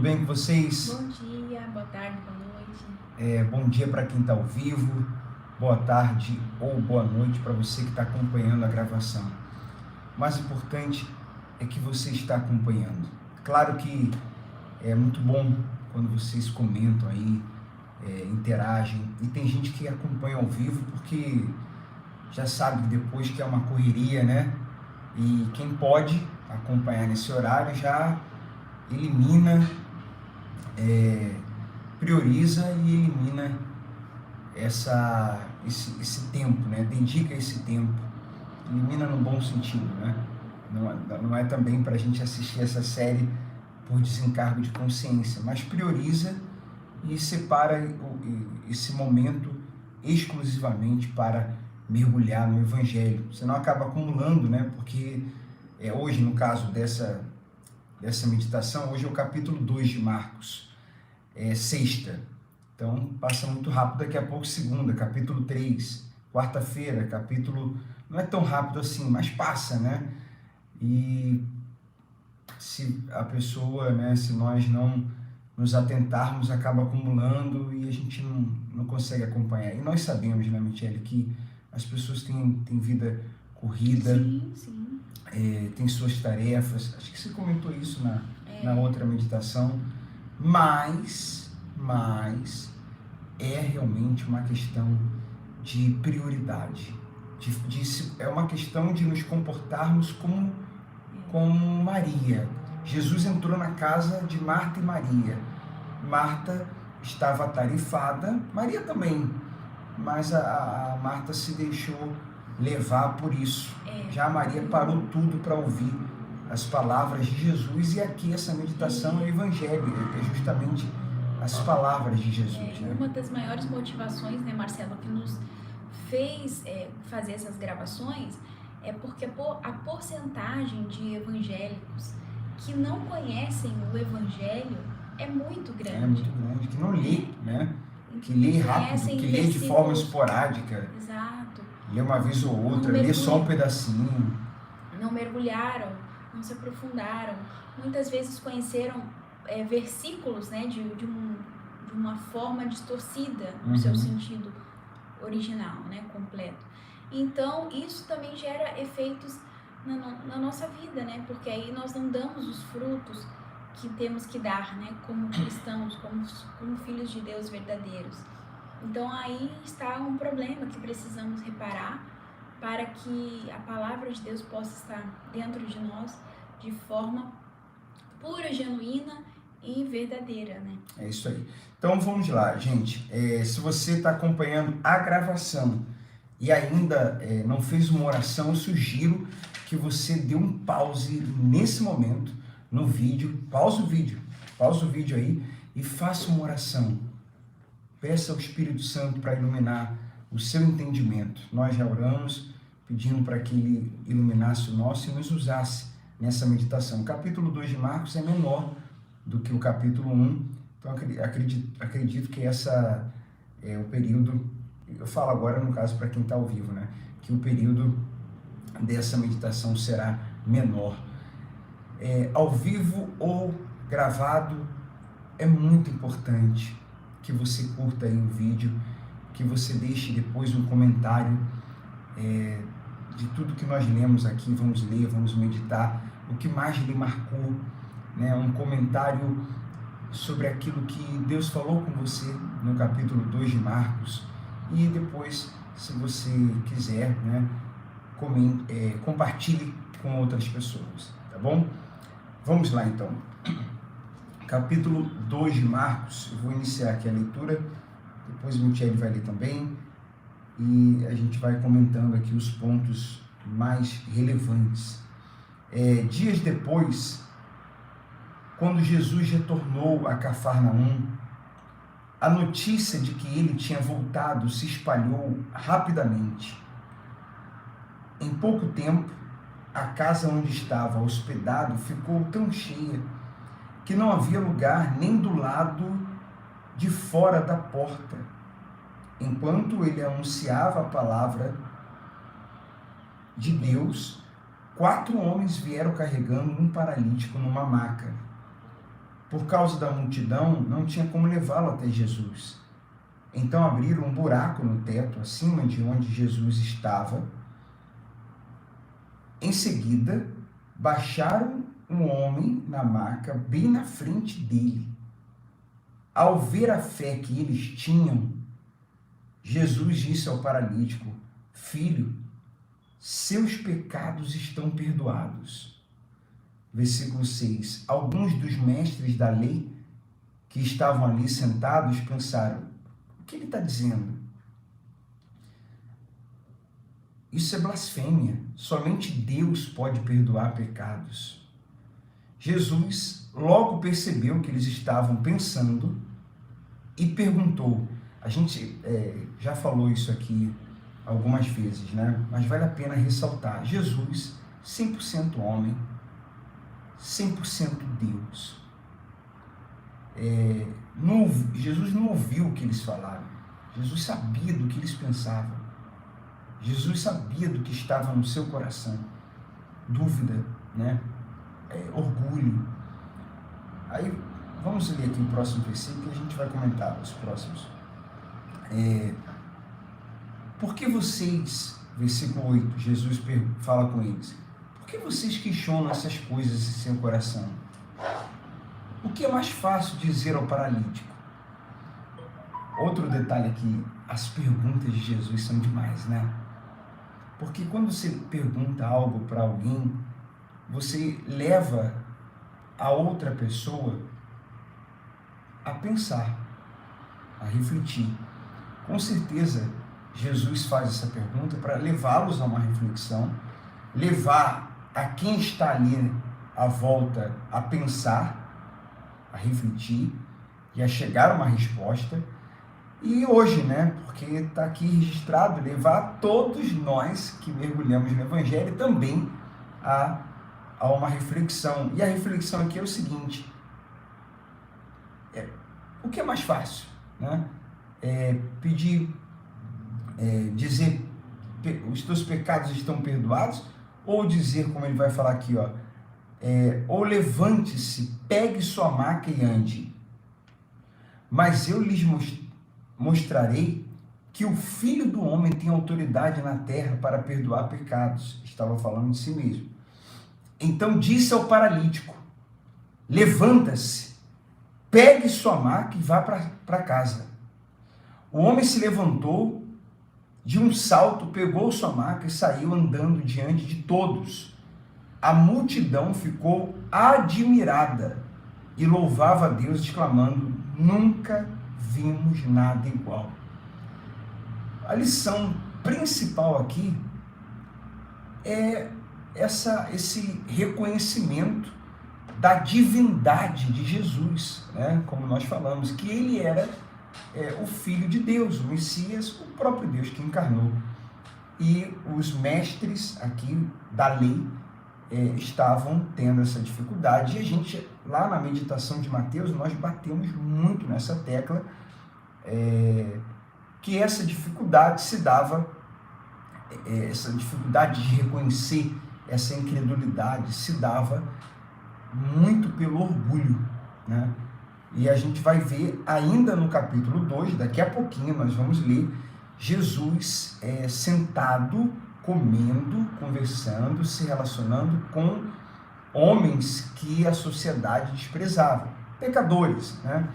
bem com vocês? Bom dia, boa tarde, boa noite. Bom dia para quem está ao vivo, boa tarde ou boa noite para você que está acompanhando a gravação. O mais importante é que você está acompanhando. Claro que é muito bom quando vocês comentam aí, interagem, e tem gente que acompanha ao vivo porque já sabe depois que é uma correria, né? E quem pode acompanhar nesse horário já elimina, prioriza e elimina esse tempo, né? Dedica esse tempo, elimina no bom sentido, né? Não é também para a gente assistir essa série por desencargo de consciência, mas prioriza e separa esse momento exclusivamente para mergulhar no Evangelho. Você não acaba acumulando, né? Porque hoje, no caso dessa meditação, hoje é o capítulo 2 de Marcos, sexta. Então, passa muito rápido, daqui a pouco segunda, capítulo 3, quarta-feira, capítulo... Não é tão rápido assim, mas passa, né? E se a pessoa, né, se nós não nos atentarmos, acaba acumulando e a gente não consegue acompanhar. E nós sabemos, né, Michele, que as pessoas têm vida corrida, Sim. Tem suas tarefas. Acho que você comentou isso na outra meditação, mas é realmente uma questão de prioridade. É uma questão de nos comportarmos como Maria. Jesus entrou na casa de Marta e Maria. Marta estava atarefada, Maria também, mas a Marta se deixou levar por isso. Já a Maria parou tudo para ouvir as palavras de Jesus, e aqui essa meditação é o Evangelho, é justamente as palavras de Jesus. Né? Uma das maiores motivações, né, Marcelo, que nos fez fazer essas gravações é porque a porcentagem de evangélicos que não conhecem o Evangelho é muito grande. É muito grande, que não lê, né? Que lê rápido, que lê de forma esporádica. Exato. Lê uma vez ou outra, lê só um pedacinho. Não mergulharam, não se aprofundaram. Muitas vezes conheceram versículos, né, de uma forma distorcida no seu sentido original, né, completo. Então, isso também gera efeitos na nossa vida, né, porque aí nós não damos os frutos que temos que dar, né, como cristãos, como filhos de Deus verdadeiros. Então, aí está um problema que precisamos reparar para que a palavra de Deus possa estar dentro de nós de forma pura, genuína e verdadeira, né? É isso aí. Então, vamos lá, gente. Se você está acompanhando a gravação e ainda não fez uma oração, eu sugiro que você dê um pause nesse momento no vídeo, pausa o vídeo aí e faça uma oração. Peça ao Espírito Santo para iluminar o seu entendimento. Nós já oramos pedindo para que Ele iluminasse o nosso e nos usasse nessa meditação. O capítulo 2 de Marcos é menor do que o capítulo 1, então acredito que essa é o período, eu falo agora no caso para quem está ao vivo, né, que o período dessa meditação será menor. Ao vivo ou gravado, é muito importante que você curta aí o vídeo, que você deixe depois um comentário de tudo que nós lemos aqui, vamos ler, vamos meditar, o que mais lhe marcou, né? Um comentário sobre aquilo que Deus falou com você no capítulo 2 de Marcos, e depois, se você quiser, né, compartilhe com outras pessoas, tá bom? Vamos lá então. Capítulo 2 de Marcos, eu vou iniciar aqui a leitura, depois o Michele vai ler também, e a gente vai comentando aqui os pontos mais relevantes. Dias depois, quando Jesus retornou a Cafarnaum, a notícia de que ele tinha voltado se espalhou rapidamente. Em pouco tempo, a casa onde estava hospedado ficou tão cheia que não havia lugar nem do lado de fora da porta. Enquanto ele anunciava a palavra de Deus, 4 homens vieram carregando um paralítico numa maca. por causa da multidão, não tinha como levá-lo até Jesus. Então abriram um buraco no teto, acima de onde Jesus estava. Em seguida, baixaram um homem na maca, bem na frente dele. Ao ver a fé que eles tinham, Jesus disse ao paralítico: Filho, seus pecados estão perdoados. Versículo 6. Alguns dos mestres da lei que estavam ali sentados pensaram: o que ele está dizendo? Isso é blasfêmia. Somente Deus pode perdoar pecados. Jesus logo percebeu que eles estavam pensando e perguntou. A gente já falou isso aqui algumas vezes, né? Mas vale a pena ressaltar. Jesus, 100% homem, 100% Deus. Jesus não ouviu o que eles falaram. Jesus sabia do que eles pensavam. Jesus sabia do que estava no seu coração. Dúvida, né? Orgulho. Aí, vamos ler aqui o próximo versículo e a gente vai comentar os próximos. Por que vocês, versículo 8, Jesus fala com eles, por que vocês questionam essas coisas em seu coração? O que é mais fácil dizer ao paralítico? Outro detalhe aqui, as perguntas de Jesus são demais, né? Porque quando você pergunta algo para alguém, você leva a outra pessoa a pensar, a refletir. Com certeza, Jesus faz essa pergunta para levá-los a uma reflexão, levar a quem está ali à volta a pensar, a refletir e a chegar a uma resposta. E hoje, né, porque está aqui registrado, levar todos nós que mergulhamos no Evangelho também a uma reflexão. E a reflexão aqui é o seguinte: o que é mais fácil, né? Dizer os teus pecados estão perdoados, ou dizer, como ele vai falar aqui, ou levante-se, pegue sua maca e ande. Mas eu lhes mostrarei que o Filho do Homem tem autoridade na terra para perdoar pecados. Estava falando de si mesmo. Então disse ao paralítico: levanta-se, pegue sua maca e vá para casa. O homem se levantou de um salto, pegou sua maca e saiu andando diante de todos. A multidão ficou admirada e louvava a Deus, exclamando: nunca vimos nada igual. A lição principal aqui é esse reconhecimento da divindade de Jesus, né? Como nós falamos, que ele era o Filho de Deus, o Messias, o próprio Deus que encarnou. E os mestres aqui da lei estavam tendo essa dificuldade. E a gente, lá na meditação de Mateus, nós batemos muito nessa tecla, que essa dificuldade se dava, essa dificuldade de reconhecer essa incredulidade se dava muito pelo orgulho, né? E a gente vai ver ainda no capítulo 2, daqui a pouquinho nós vamos ler, Jesus sentado, comendo, conversando, se relacionando com homens que a sociedade desprezava, pecadores, né?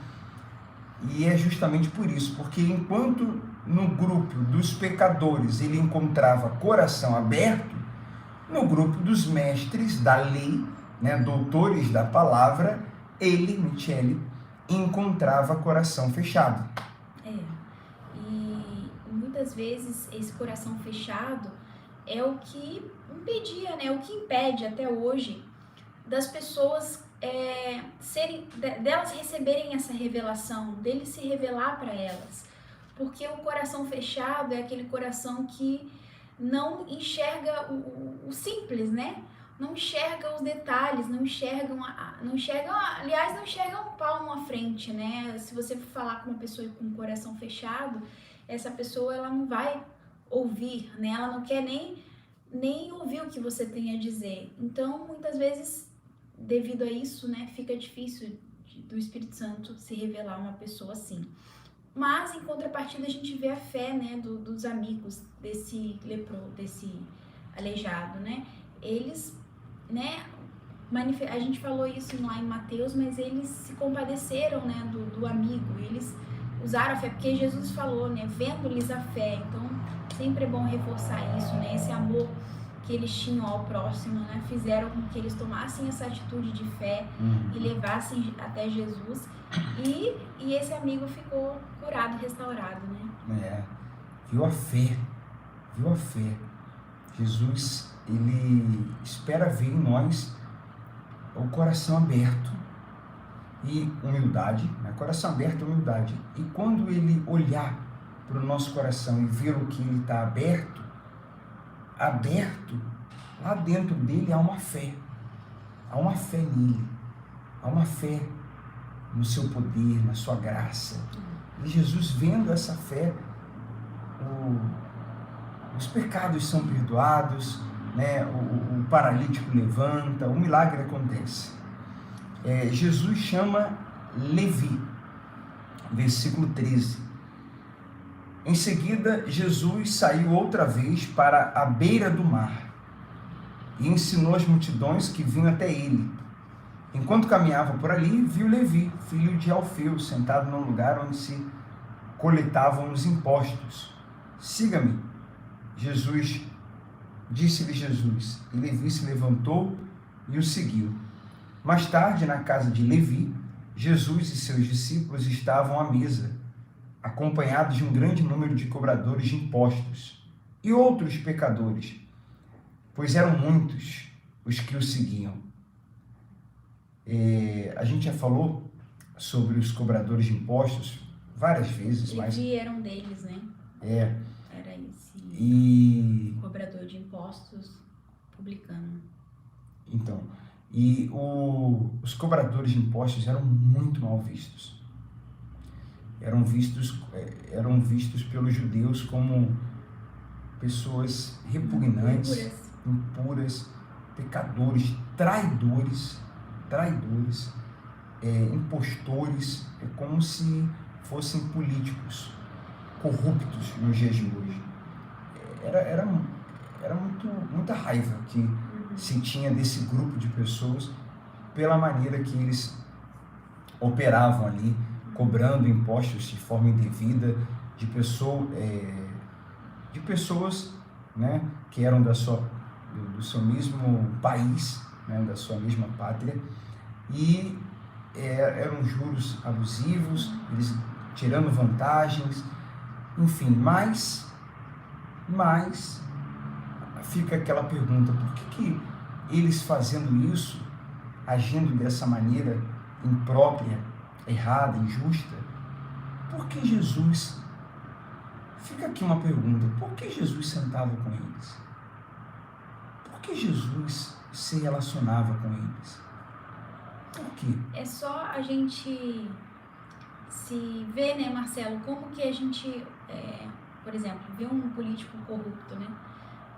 E é justamente por isso, porque enquanto no grupo dos pecadores ele encontrava coração aberto, no grupo dos mestres da lei, né, doutores da palavra, Michele, encontrava coração fechado. E muitas vezes esse coração fechado é o que impedia, né, o que impede até hoje das pessoas delas receberem essa revelação, dele se revelar para elas. Porque o coração fechado é aquele coração que não enxerga o simples, né? Não enxerga os detalhes, não enxergam um palmo à frente, né? Se você for falar com uma pessoa com o coração fechado, essa pessoa ela não vai ouvir, né? Ela não quer nem ouvir o que você tem a dizer. Então, muitas vezes, devido a isso, né, fica difícil do Espírito Santo se revelar a uma pessoa assim. Mas, em contrapartida, a gente vê a fé, né, dos amigos desse desse aleijado, né? Eles, né, a gente falou isso lá em Mateus, mas eles se compadeceram, né, do amigo. Eles usaram a fé, porque Jesus falou, né, vendo-lhes a fé. Então, sempre é bom reforçar isso, né, esse amor que eles tinham ao próximo, né, fizeram com que eles tomassem essa atitude de fé e levassem até Jesus. E esse amigo ficou curado, restaurado, né? Viu a fé. Jesus, ele espera ver em nós o coração aberto e humildade, né? Coração aberto e humildade. E quando ele olhar para o nosso coração e ver o que ele está aberto, lá dentro dele há uma fé. Há uma fé nele. Há uma fé no seu poder, na sua graça. E Jesus, vendo essa fé, os pecados são perdoados, né? O paralítico levanta, o milagre acontece. Jesus chama Levi, versículo 13. Em seguida, Jesus saiu outra vez para a beira do mar e ensinou as multidões que vinham até ele. Enquanto caminhava por ali, viu Levi, filho de Alfeu, sentado num lugar onde se coletavam os impostos. Siga-me, disse-lhe Jesus, e Levi se levantou e o seguiu. Mais tarde, na casa de Levi, Jesus e seus discípulos estavam à mesa, acompanhados de um grande número de cobradores de impostos e outros pecadores, pois eram muitos os que o seguiam. A gente já falou sobre os cobradores de impostos várias vezes, Levi era um deles, né? Era esse cobrador de impostos publicano. Então, os cobradores de impostos eram muito mal vistos. Eram vistos pelos judeus como pessoas repugnantes, impuras, pecadores, traidores, impostores, como se fossem políticos corruptos nos dias de hoje. Era muita raiva que se tinha desse grupo de pessoas pela maneira que eles operavam ali, cobrando impostos de forma indevida de pessoas, né, que eram do seu mesmo país, né, da sua mesma pátria, e eram juros abusivos, eles tirando vantagens, enfim, mas fica aquela pergunta, por que eles fazendo isso, agindo dessa maneira imprópria, errada, injusta, por que Jesus, fica aqui uma pergunta, por que Jesus sentava com eles? Por que Jesus se relacionava com eles? Por quê? É só a gente se ver, né, Marcelo, como que a gente, por exemplo, vê um político corrupto, né,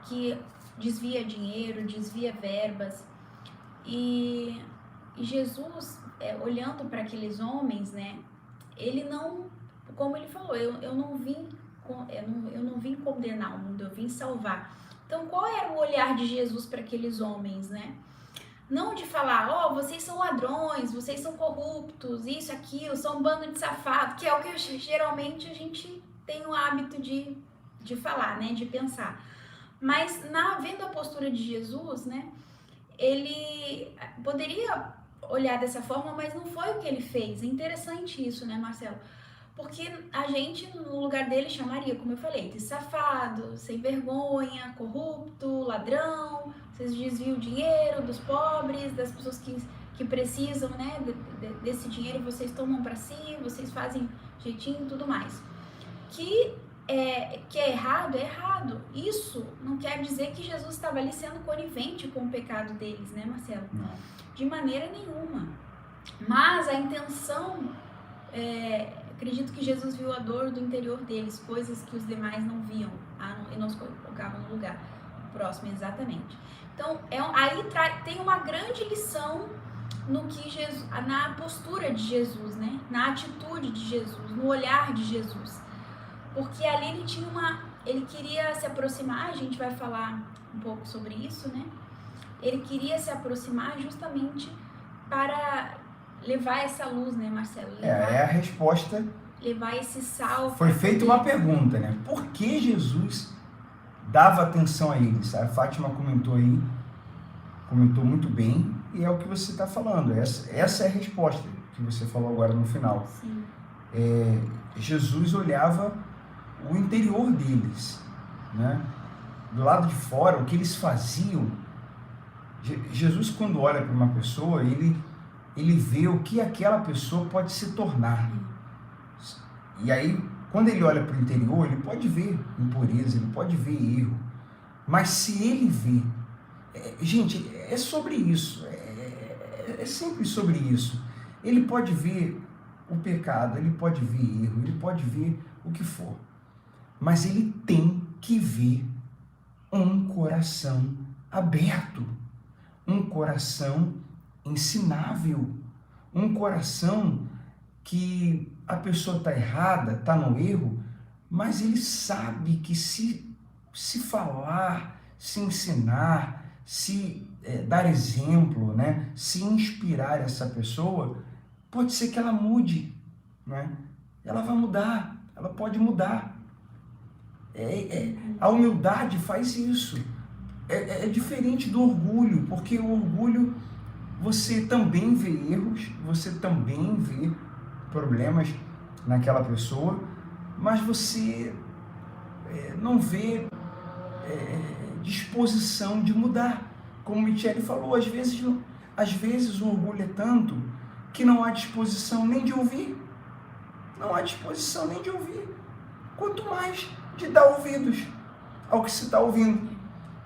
que desvia dinheiro, desvia verbas, e Jesus, olhando para aqueles homens, né, ele não, como ele falou, eu não vim condenar o mundo, eu vim salvar. Então, qual era o olhar de Jesus para aqueles homens, né? Não de falar, vocês são ladrões, vocês são corruptos, isso, aquilo, são um bando de safado, que é o que geralmente a gente tem o hábito de falar, né, de pensar. Mas, vendo a postura de Jesus, né, ele poderia olhar dessa forma, mas não foi o que ele fez. É interessante isso, né, Marcelo? Porque a gente, no lugar dele, chamaria, como eu falei, de safado, sem vergonha, corrupto, ladrão, vocês desviam o dinheiro dos pobres, das pessoas que precisam, né, desse dinheiro, vocês tomam para si, vocês fazem jeitinho e tudo mais. Que é errado, é errado. Isso não quer dizer que Jesus estava ali sendo conivente com o pecado deles, né, Marcelo? Não. De maneira nenhuma. Mas a intenção, acredito que Jesus viu a dor do interior deles, coisas que os demais não viam, e não os colocavam no lugar próximo, exatamente. Então, aí tem uma grande lição no que Jesus, na postura de Jesus, né? Na atitude de Jesus, no olhar de Jesus. Porque ali ele queria se aproximar, a gente vai falar um pouco sobre isso, né? Ele queria se aproximar justamente para levar essa luz, né, Marcelo? É a resposta. Levar esse sal. Foi feita uma pergunta, né? Por que Jesus dava atenção a eles? A Fátima comentou muito bem, e é o que você está falando. Essa é a resposta que você falou agora no final. Sim. Jesus olhava o interior deles, né? Do lado de fora, o que eles faziam. Jesus, quando olha para uma pessoa, ele vê o que aquela pessoa pode se tornar. E aí, quando ele olha para o interior, ele pode ver impureza, ele pode ver erro. Mas se ele vê... gente, é sobre isso. É sempre sobre isso. Ele pode ver o pecado, ele pode ver erro, ele pode ver o que for. Mas ele tem que ver um coração aberto. Um coração ensinável. Um coração que a pessoa está errada, está no erro, mas ele sabe que se falar, se ensinar, se dar exemplo, né? Se inspirar essa pessoa, pode ser que ela mude, né? Ela vai mudar, ela pode mudar. A humildade faz isso. É diferente do orgulho, porque o orgulho, você também vê erros, você também vê problemas naquela pessoa, mas você não vê disposição de mudar. Como o Michele falou, às vezes o orgulho é tanto que não há disposição nem de ouvir. Não há disposição nem de ouvir. Quanto mais de dar ouvidos ao que se está ouvindo.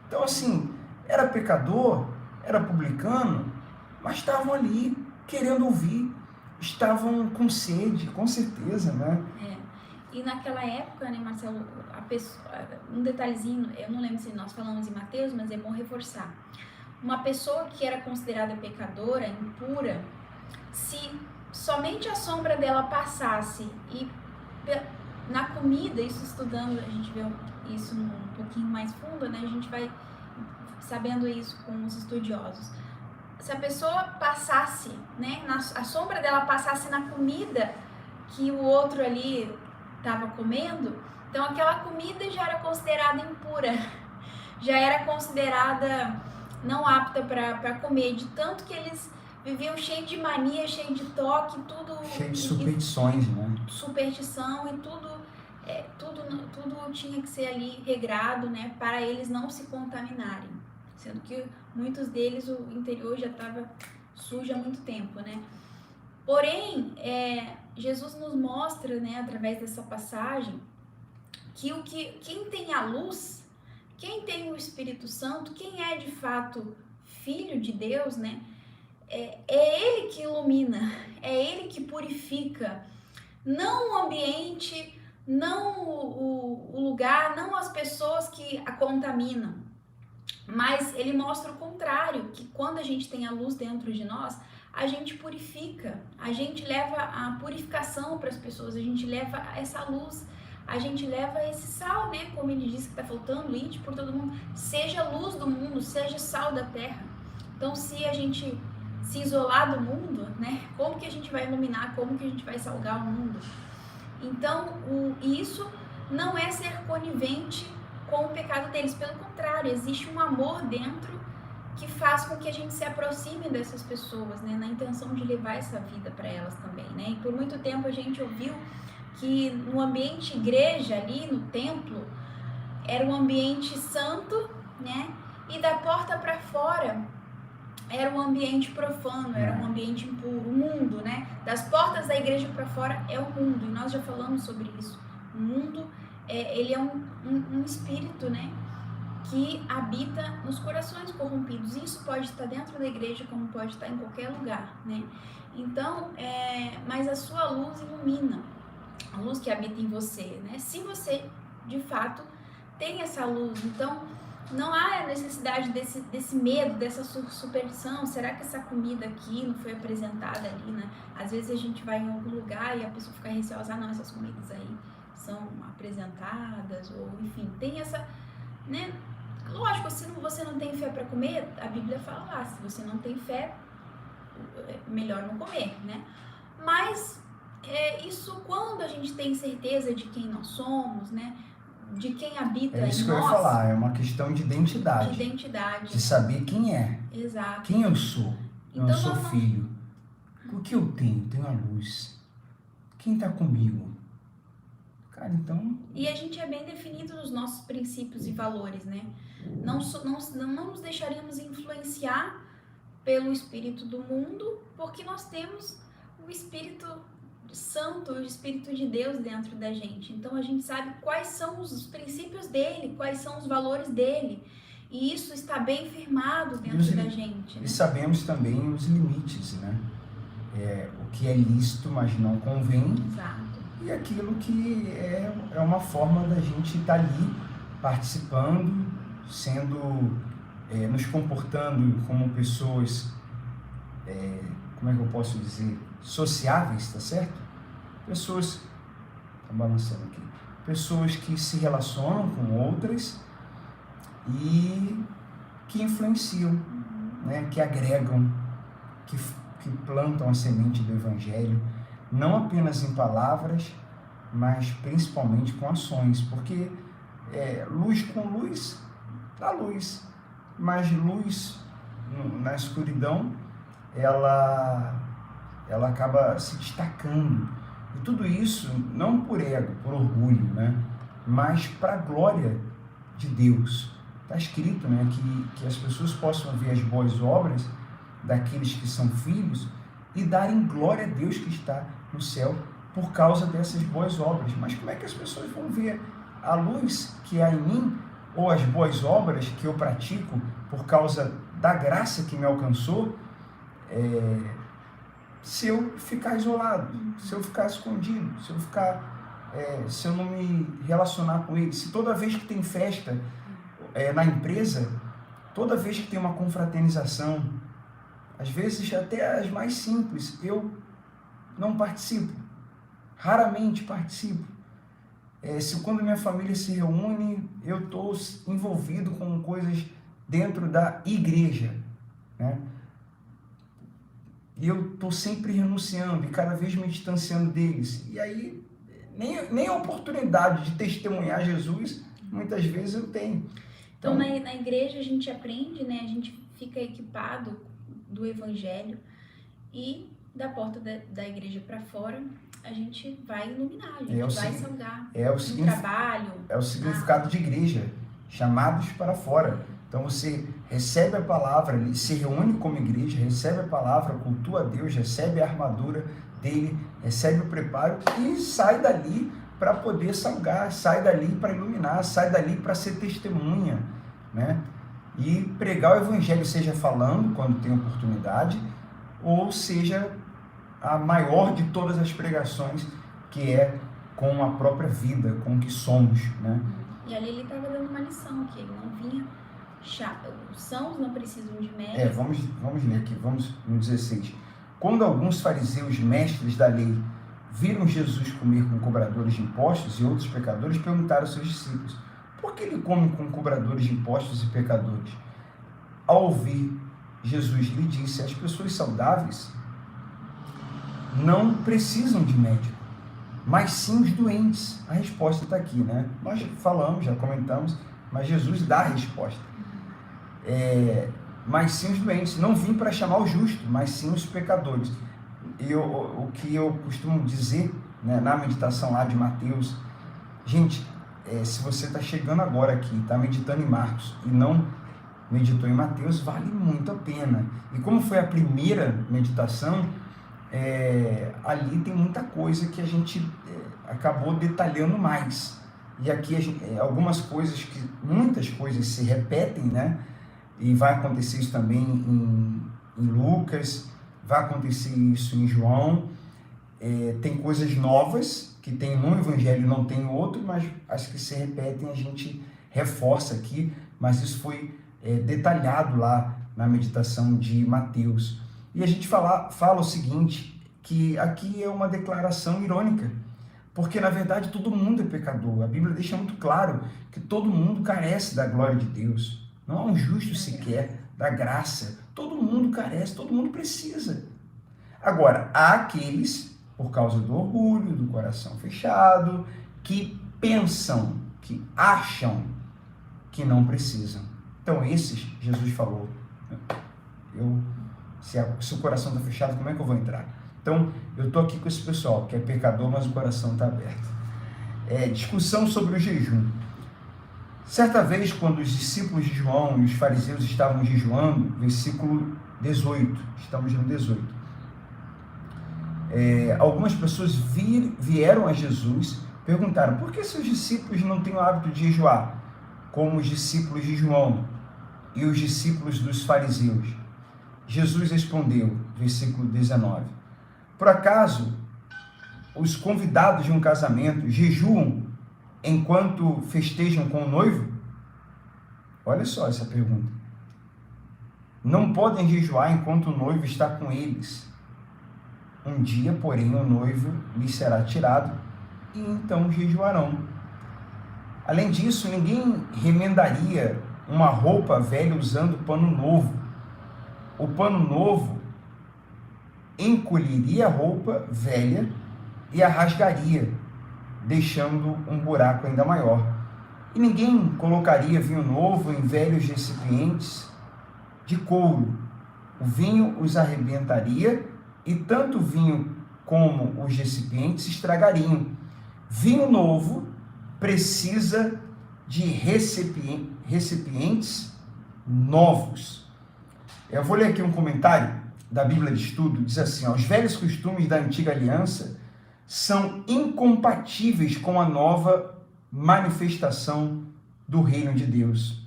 Então, assim, era pecador, era publicano, mas estavam ali querendo ouvir. Estavam com sede, com certeza, né? E naquela época, né, Marcelo, um detalhezinho, eu não lembro se nós falamos em Mateus, mas é bom reforçar. Uma pessoa que era considerada pecadora, impura, se somente a sombra dela passasse e na comida, isso estudando, a gente vê isso um pouquinho mais fundo, né? A gente vai sabendo isso com os estudiosos. Se a pessoa passasse, né, a sombra dela passasse na comida que o outro ali estava comendo, então aquela comida já era considerada impura, já era considerada não apta para comer, de tanto que eles viviam cheio de mania, cheio de toque, tudo... Cheio de superstições, né? Superstição e tudo tinha que ser ali regrado, né, para eles não se contaminarem. Sendo que muitos deles o interior já estava sujo há muito tempo, né? Porém, Jesus nos mostra, né, através dessa passagem, que quem tem a luz, quem tem o Espírito Santo, quem é de fato filho de Deus, né, é ele que ilumina, é ele que purifica, não o ambiente, não o lugar, não as pessoas que a contaminam. Mas ele mostra o contrário, que quando a gente tem a luz dentro de nós, a gente purifica, a gente leva a purificação para as pessoas, a gente leva essa luz, a gente leva esse sal, né? Como ele disse que está faltando, ide por todo mundo, seja luz do mundo, seja sal da terra. Então, se a gente se isolar do mundo, né? Como que a gente vai iluminar, como que a gente vai salgar o mundo? Então, isso não é ser conivente com o pecado deles, pelo contrário, existe um amor dentro que faz com que a gente se aproxime dessas pessoas, né, na intenção de levar essa vida para elas também, né, e por muito tempo a gente ouviu que no ambiente igreja ali, no templo, era um ambiente santo, né, e da porta para fora era um ambiente profano, era um ambiente impuro, o mundo, né, das portas da igreja para fora é o mundo, e nós já falamos sobre isso, o mundo ele é um espírito, né, que habita nos corações corrompidos. Isso pode estar dentro da igreja, como pode estar em qualquer lugar, né? Então, mas a sua luz ilumina, a luz que habita em você, né? Se você, de fato, tem essa luz, então, Não há a necessidade desse medo, dessa superstição. Será que essa comida aqui não foi apresentada ali, né? Às vezes a gente vai em algum lugar e a pessoa fica receosa, não, essas comidas aí são apresentadas, ou enfim, tem essa, né? Lógico, se você não tem fé para comer, a Bíblia fala lá, se você não tem fé, é melhor não comer, né? Mas isso quando a gente tem certeza de quem nós somos, né? De quem habita em nós. É isso que eu ia falar, é uma questão de identidade. De identidade. De saber quem é. Exato. Quem eu sou. Então, eu sou filho. O que eu tenho? Tenho a luz. Quem está comigo? Cara, então... E a gente é bem definido nos nossos princípios e valores, né? Não nos deixaríamos influenciar pelo espírito do mundo, porque nós temos o Espírito Santo, o Espírito de Deus dentro da gente. Então a gente sabe quais são os princípios dele, quais são os valores dele. E isso está bem firmado dentro da gente. Né? E sabemos também os limites, né? O que é lícito, mas não convém. Exato. E aquilo que é uma forma da gente estar ali participando, nos comportando como pessoas, como é que eu posso dizer, sociáveis, tá certo? Pessoas, tá balançando aqui, pessoas que se relacionam com outras e que influenciam, né? Que agregam, que plantam a semente do Evangelho, não apenas em palavras, mas principalmente com ações, porque luz com luz dá luz, mas luz na escuridão, ela acaba se destacando. E tudo isso não por ego, por orgulho, né? Mas para a glória de Deus. Está escrito, né, que as pessoas possam ver as boas obras daqueles que são filhos e darem glória a Deus que está no céu por causa dessas boas obras. Mas como é que as pessoas vão ver a luz que há em mim ou as boas obras que eu pratico por causa da graça que me alcançou, se eu ficar isolado, se eu ficar escondido, se eu não me relacionar com ele? Se toda vez que tem festa na empresa, toda vez que tem uma confraternização, às vezes até as mais simples, eu não participo, raramente participo. Se quando minha família se reúne, eu estou envolvido com coisas dentro da igreja, né? E eu estou sempre renunciando e cada vez me distanciando deles. E aí, nem a oportunidade de testemunhar Jesus, muitas vezes eu tenho. Então, na igreja a gente aprende, né? A gente fica equipado do Evangelho e da porta da igreja para fora, a gente vai iluminar, a gente vai salgar no trabalho. É o significado de igreja, chamados para fora. Então você recebe a palavra, se reúne como igreja, recebe a palavra, cultua a Deus, recebe a armadura dele, recebe o preparo e sai dali para poder salgar, sai dali para iluminar, sai dali para ser testemunha, né? E pregar o evangelho, seja falando quando tem oportunidade, ou seja a maior de todas as pregações, que é com a própria vida, com o que somos, né? E ali ele estava dando uma lição, que ele não vinha os sãos não precisam de médico. Vamos ler aqui, vamos no 16. Quando alguns fariseus, mestres da lei, viram Jesus comer com cobradores de impostos e outros pecadores, perguntaram aos seus discípulos: por que ele come com cobradores de impostos e pecadores? Ao ouvir, Jesus lhe disse: as pessoas saudáveis não precisam de médico, mas sim os doentes. A resposta está aqui, né? Nós falamos, já comentamos, mas Jesus dá a resposta. Mas sim os doentes. Não vim para chamar o justo, mas sim os pecadores. O que eu costumo dizer, né, na meditação lá de Mateus, gente, se você está chegando agora aqui, está meditando em Marcos e não meditou em Mateus, vale muito a pena. E como foi a primeira meditação, ali tem muita coisa que a gente acabou detalhando mais. E aqui algumas coisas, muitas coisas se repetem, né? E vai acontecer isso também em Lucas, vai acontecer isso em João. Tem coisas novas que tem num evangelho e não tem em outro, mas as que se repetem a gente reforça aqui. mas isso foi detalhado lá na meditação de Mateus. E a gente fala o seguinte, que aqui é uma declaração irônica, porque na verdade todo mundo é pecador. A Bíblia deixa muito claro que todo mundo carece da glória de Deus. Não há um justo sequer da graça. Todo mundo carece, todo mundo precisa. Agora, há aqueles, por causa do orgulho, do coração fechado, que pensam, que acham que não precisam. Então, esses, Jesus falou, se o coração está fechado, como é que eu vou entrar? Então, eu estou aqui com esse pessoal, que é pecador, mas o coração está aberto. Discussão sobre o jejum. Certa vez, quando os discípulos de João e os fariseus estavam jejuando, versículo 18, estamos no 18, algumas pessoas vieram a Jesus, perguntaram, por que seus discípulos não têm o hábito de jejuar, como os discípulos de João e os discípulos dos fariseus? Jesus respondeu, versículo 19, por acaso os convidados de um casamento jejuam enquanto festejam com o noivo? Olha só essa pergunta. Não podem jejuar enquanto o noivo está com eles. Um dia, porém, o noivo lhes será tirado e então jejuarão. Além disso, ninguém remendaria uma roupa velha usando pano novo. O pano novo encolheria a roupa velha e a rasgaria, deixando um buraco ainda maior. E ninguém colocaria vinho novo em velhos recipientes de couro. O vinho os arrebentaria e tanto o vinho como os recipientes estragariam. Vinho novo precisa de recipientes novos. Eu vou ler aqui um comentário da Bíblia de Estudo, diz assim, os velhos costumes da antiga aliança são incompatíveis com a nova manifestação do reino de Deus.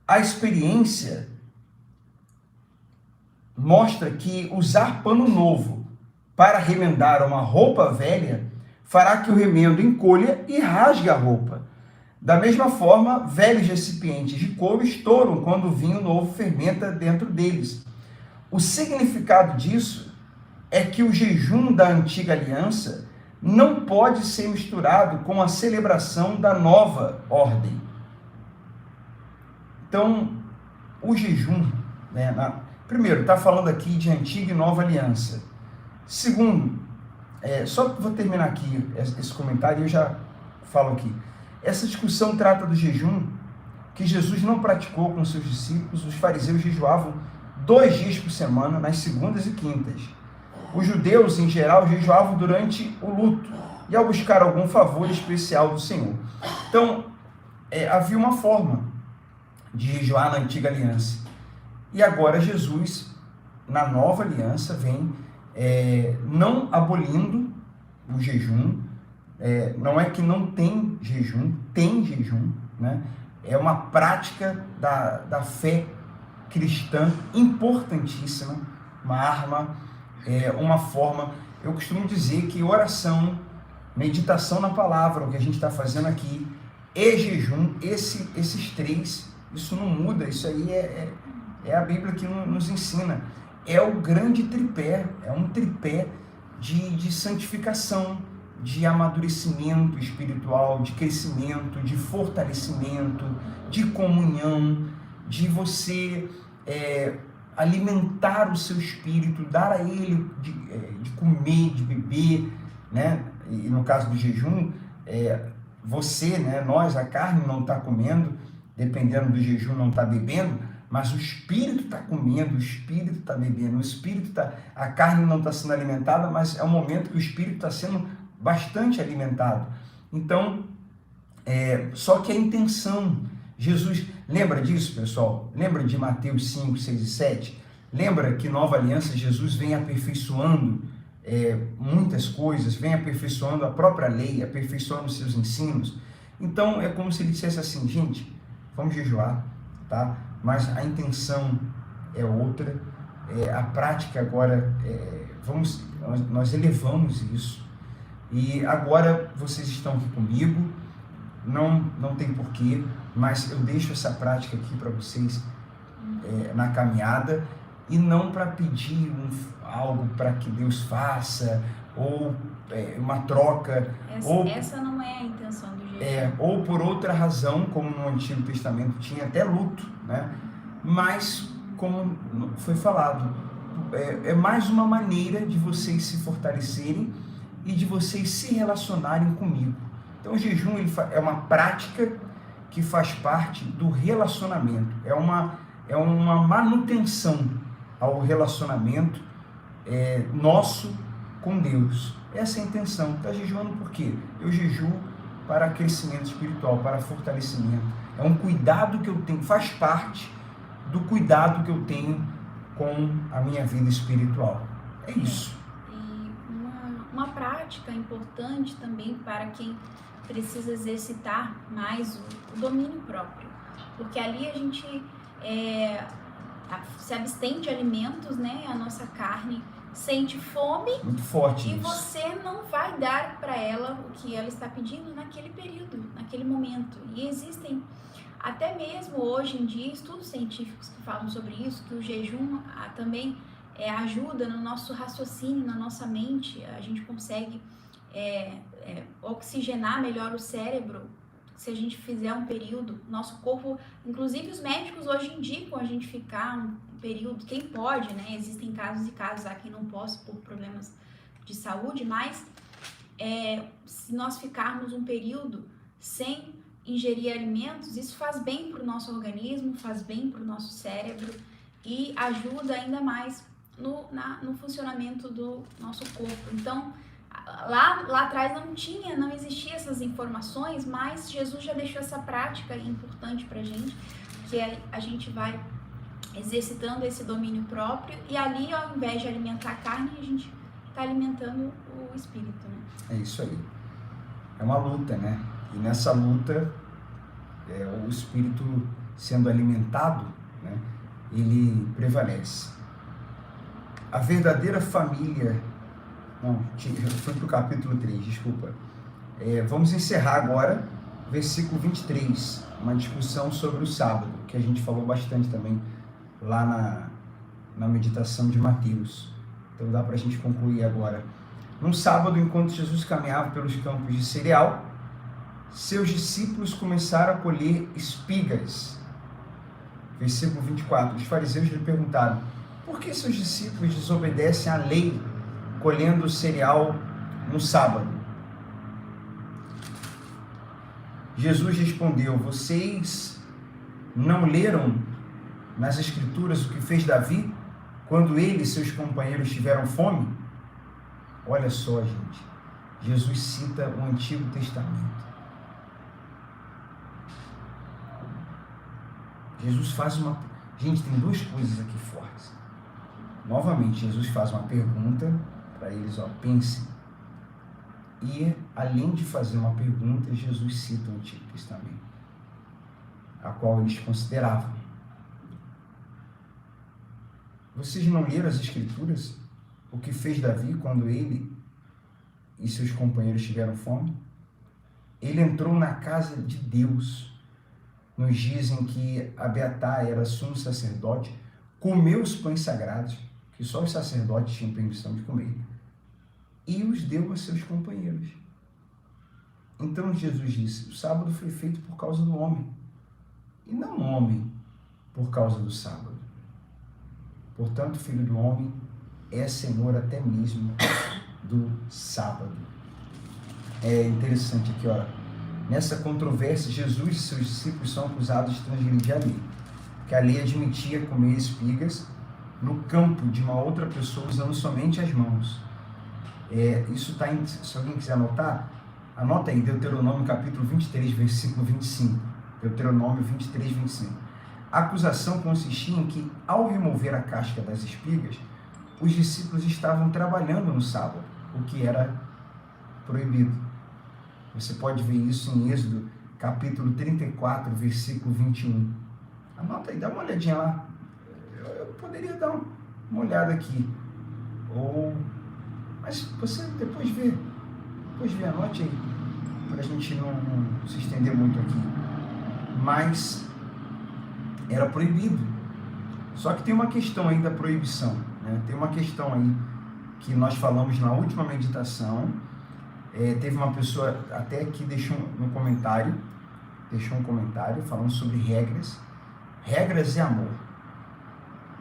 A experiência mostra que usar pano novo para remendar uma roupa velha fará que o remendo encolha e rasgue a roupa. Da mesma forma, velhos recipientes de couro estouram quando o vinho novo fermenta dentro deles. O significado disso é que o jejum da antiga aliança não pode ser misturado com a celebração da nova ordem. Então, o jejum, primeiro, está falando aqui de antiga e nova aliança. Segundo, só vou terminar aqui esse comentário e eu já falo aqui. Essa discussão trata do jejum que Jesus não praticou com seus discípulos. Os fariseus jejuavam 2 dias por semana, nas segundas e quintas. Os judeus, em geral, jejuavam durante o luto e ao buscar algum favor especial do Senhor. Então, havia uma forma de jejuar na antiga aliança. E agora Jesus, na nova aliança, vem não abolindo o jejum. Não é que não tem jejum, né? É uma prática da fé cristã importantíssima, uma arma, uma forma. Eu costumo dizer que oração, meditação na palavra, o que a gente está fazendo aqui, e jejum, esses 3, isso não muda, isso aí é a Bíblia que nos ensina. É o grande tripé, é um tripé de santificação, de amadurecimento espiritual, de crescimento, de fortalecimento, de comunhão, de você alimentar o seu espírito, dar a ele de comer, de beber, né? E no caso do jejum, você, né, nós, a carne não está comendo, dependendo do jejum não está bebendo, mas o espírito está comendo, o espírito está bebendo, a carne não está sendo alimentada, mas é um momento que o espírito está sendo bastante alimentado. Então, só que a intenção, Jesus, lembra disso, pessoal? Lembra de Mateus 5, 6 e 7? Lembra que nova aliança, Jesus vem aperfeiçoando muitas coisas, vem aperfeiçoando a própria lei, aperfeiçoando os seus ensinos. Então, é como se ele dissesse assim, gente, vamos jejuar, tá? Mas a intenção é outra, a prática agora, nós elevamos isso, e agora vocês estão aqui comigo, não tem porquê, mas eu deixo essa prática aqui para vocês na caminhada, e não para pedir algo para que Deus faça, ou uma troca. Essa não é a intenção do jejum. Ou por outra razão, como no Antigo Testamento tinha até luto, né? Mas, como foi falado, é mais uma maneira de vocês se fortalecerem e de vocês se relacionarem comigo. Então o jejum é uma prática que faz parte do relacionamento, é uma manutenção ao relacionamento nosso com Deus. Essa é a intenção. Está jejuando por quê? Eu jejuo para crescimento espiritual, para fortalecimento. É um cuidado que eu tenho, faz parte do cuidado que eu tenho com a minha vida espiritual. É isso. E uma prática importante também para quem precisa exercitar mais o domínio próprio. Porque ali a gente se abstém de alimentos, né? A nossa carne sente fome. Muito forte e isso. Você não vai dar para ela o que ela está pedindo naquele período, naquele momento. E existem até mesmo hoje em dia estudos científicos que falam sobre isso, que o jejum também ajuda no nosso raciocínio, na nossa mente. A gente consegue oxigenar melhor o cérebro se a gente fizer um período. Nosso corpo, inclusive os médicos hoje indicam a gente ficar um período, quem pode, né? Existem casos e casos, há quem não possa por problemas de saúde, mas se nós ficarmos um período sem ingerir alimentos, isso faz bem para o nosso organismo, faz bem para o nosso cérebro e ajuda ainda mais no funcionamento do nosso corpo. Então, lá atrás não existia essas informações, mas Jesus já deixou essa prática importante pra gente, que a gente vai exercitando esse domínio próprio, e ali, ao invés de alimentar a carne, a gente está alimentando o espírito, né? É isso aí. É uma luta, né? E nessa luta, o espírito sendo alimentado, né, ele prevalece. A verdadeira família... Não, eu fui para o capítulo 3, desculpa. Vamos encerrar agora, versículo 23, uma discussão sobre o sábado, que a gente falou bastante também lá na meditação de Mateus. Então dá para a gente concluir agora. Num sábado, enquanto Jesus caminhava pelos campos de cereal, seus discípulos começaram a colher espigas. Versículo 24, os fariseus lhe perguntaram: por que seus discípulos desobedecem à lei colhendo cereal no sábado? Jesus respondeu: vocês não leram nas Escrituras o que fez Davi quando ele e seus companheiros tiveram fome? Olha só, gente, Jesus cita o Antigo Testamento. Jesus faz uma... Gente, tem duas coisas aqui fortes. Novamente, Jesus faz uma pergunta para eles, pensem. E, além de fazer uma pergunta, Jesus cita o Antigo Testamento, a qual eles consideravam. Vocês não leram as Escrituras? O que fez Davi quando ele e seus companheiros tiveram fome? Ele entrou na casa de Deus nos dias em que Abiatar era sumo sacerdote, comeu os pães sagrados, que só os sacerdotes tinham permissão de comer, e os deu a seus companheiros. Então Jesus disse: o sábado foi feito por causa do homem, e não o homem por causa do sábado. Portanto, o Filho do Homem é Senhor até mesmo do sábado. É interessante aqui, nessa controvérsia, Jesus e seus discípulos são acusados de transgredir a lei, que a lei admitia comer espigas no campo de uma outra pessoa usando somente as mãos. Isso está em... Se alguém quiser anotar, anota aí, Deuteronômio capítulo 23, versículo 25. Deuteronômio 23, 25. A acusação consistia em que, ao remover a casca das espigas, os discípulos estavam trabalhando no sábado, o que era proibido. Você pode ver isso em Êxodo capítulo 34, versículo 21. Anota aí, dá uma olhadinha lá. Eu poderia dar uma olhada aqui. Mas você depois vê, anote aí, para a gente não se estender muito aqui. mas era proibido. Só que tem uma questão aí da proibição, né? Tem uma questão aí que nós falamos na última meditação. Teve uma pessoa até que deixou um comentário falando sobre regras e amor,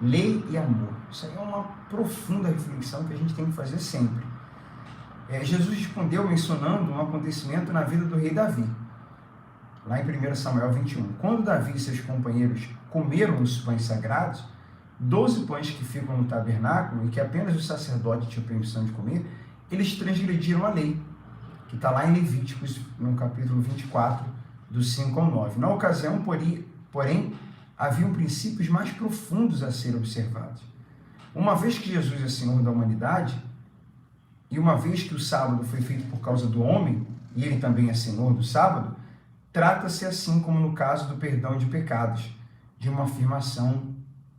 lei e amor. Isso aí é uma profunda reflexão que a gente tem que fazer sempre. Jesus respondeu mencionando um acontecimento na vida do rei Davi, lá em 1 Samuel 21. Quando Davi e seus companheiros comeram os pães sagrados, 12 pães que ficam no tabernáculo e que apenas o sacerdote tinha permissão de comer, eles transgrediram a lei, que está lá em Levíticos, no capítulo 24, do 5 ao 9. Na ocasião, porém, haviam princípios mais profundos a serem observados. Uma vez que Jesus é Senhor da humanidade, e uma vez que o sábado foi feito por causa do homem, e ele também é Senhor do sábado, trata-se assim como no caso do perdão de pecados, de uma afirmação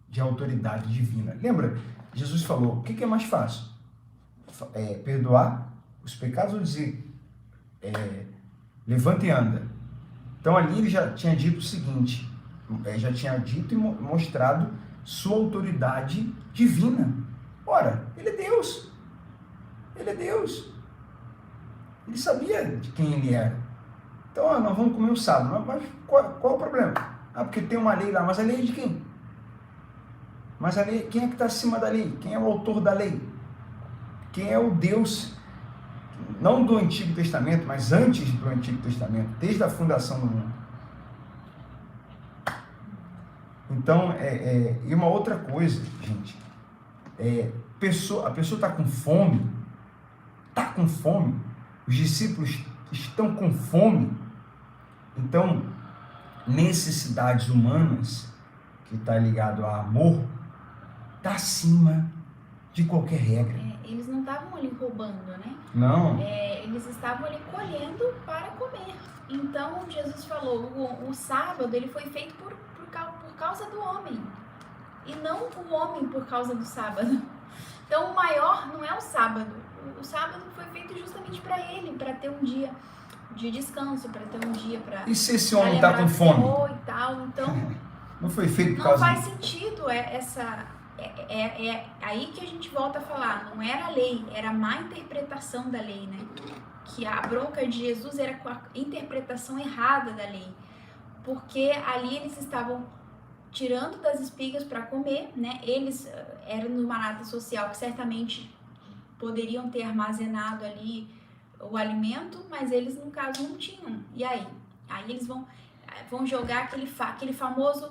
de autoridade divina. Lembra? Jesus falou, o que é mais fácil? Perdoar os pecados ou dizer, levanta e anda? Então ali ele já tinha dito o seguinte, já tinha dito e mostrado sua autoridade divina. Ora, ele é Deus. Ele é Deus. Ele sabia de quem ele era. Então, nós vamos comer o sábado. Mas qual o problema? Porque tem uma lei lá. Mas a lei é de quem? Mas a lei, quem é que está acima da lei? Quem é o autor da lei? Quem é o Deus, não do Antigo Testamento, mas antes do Antigo Testamento, desde a fundação do mundo? Então, e uma outra coisa, gente, a pessoa está com fome, os discípulos estão com fome, então, necessidades humanas, que está ligado a amor, está acima de qualquer regra. Eles não estavam ali roubando, né? Não. Eles estavam ali colhendo para comer. Então, Jesus falou, o sábado ele foi feito por causa do homem, e não o homem por causa do sábado. Então, o maior não é o sábado. O sábado foi feito justamente para ele, para ter um dia de descanso, para ter um dia para... E se esse homem está com fome? E tal. Então, não foi feito por causa... Não faz sentido aí que a gente volta a falar, não era a lei, era a má interpretação da lei, né? Que a bronca de Jesus era com a interpretação errada da lei. Porque ali eles estavam tirando das espigas para comer, né? Eles eram numa nata social que certamente poderiam ter armazenado ali o alimento, mas eles no caso não tinham. E aí? Aí eles vão jogar aquele famoso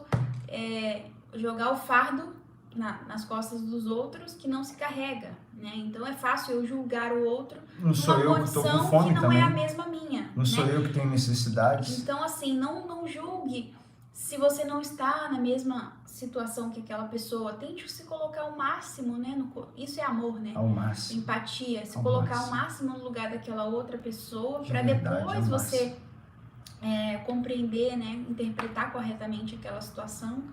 jogar o fardo nas costas dos outros que não se carrega, né? Então é fácil eu julgar o outro não sou eu que estou com fome que não também. É a mesma minha. Não sou eu que tenho necessidades. Então assim, não julgue se você não está na mesma situação que aquela pessoa. Tente se colocar ao máximo, né? Isso é amor, né? Ao máximo. Empatia, se colocar ao máximo no lugar daquela outra pessoa, para depois você compreender, né? Interpretar corretamente aquela situação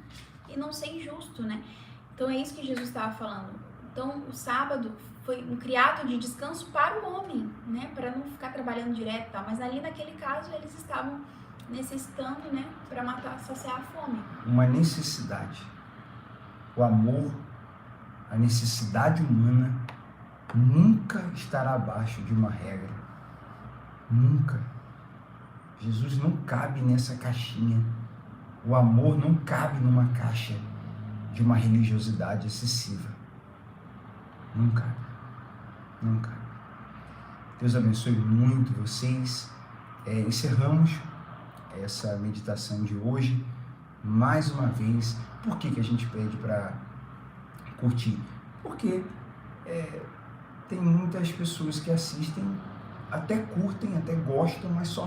e não ser injusto, né? Então é isso que Jesus estava falando. Então o sábado foi um criado de descanso para o homem, né? Para não ficar trabalhando direto e tal. Mas ali naquele caso eles estavam necessitando, né? Para saciar a fome. Uma necessidade. O amor, a necessidade humana nunca estará abaixo de uma regra. Nunca. Jesus não cabe nessa caixinha. O amor não cabe numa caixa de uma religiosidade excessiva. Não cabe. Não cabe. Deus abençoe muito vocês. Encerramos essa meditação de hoje. Mais uma vez, por que a gente pede para curtir? Porque tem muitas pessoas que assistem, até curtem, até gostam, mas só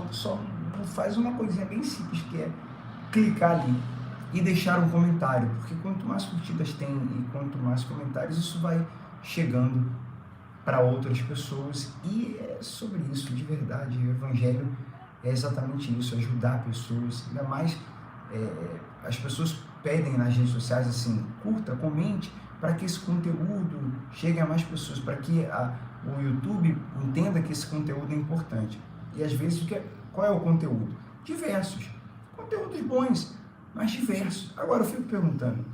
não faz uma coisinha bem simples, que é clicar ali e deixar um comentário, porque quanto mais curtidas tem e quanto mais comentários, isso vai chegando para outras pessoas. E é sobre isso, de verdade. O Evangelho é exatamente isso, ajudar pessoas. Ainda mais as pessoas pedem nas redes sociais assim, curta, comente, para que esse conteúdo chegue a mais pessoas, para que o YouTube entenda que esse conteúdo é importante. E às vezes, qual é o conteúdo? Diversos. conteúdos bons, mas diversos. Agora eu fico perguntando,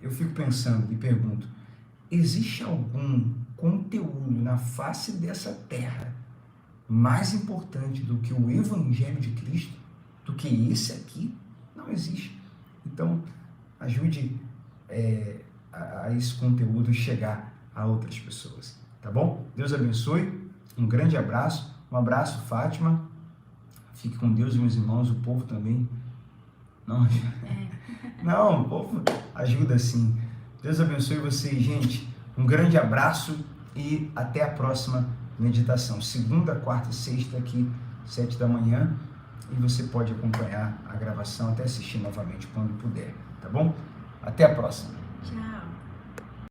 eu fico pensando e pergunto, existe algum conteúdo na face dessa terra mais importante do que o Evangelho de Cristo? Do que esse aqui? Não existe. Então, ajude a esse conteúdo chegar a outras pessoas, tá bom? Deus abençoe, um grande abraço, um abraço, Fátima, fique com Deus, meus irmãos, o povo também, não, o povo ajuda sim. Deus abençoe vocês, gente, um grande abraço e até a próxima meditação, segunda, quarta e sexta aqui, 7 da manhã, e você pode acompanhar a gravação, até assistir novamente quando puder, tá bom? Até a próxima. Tchau.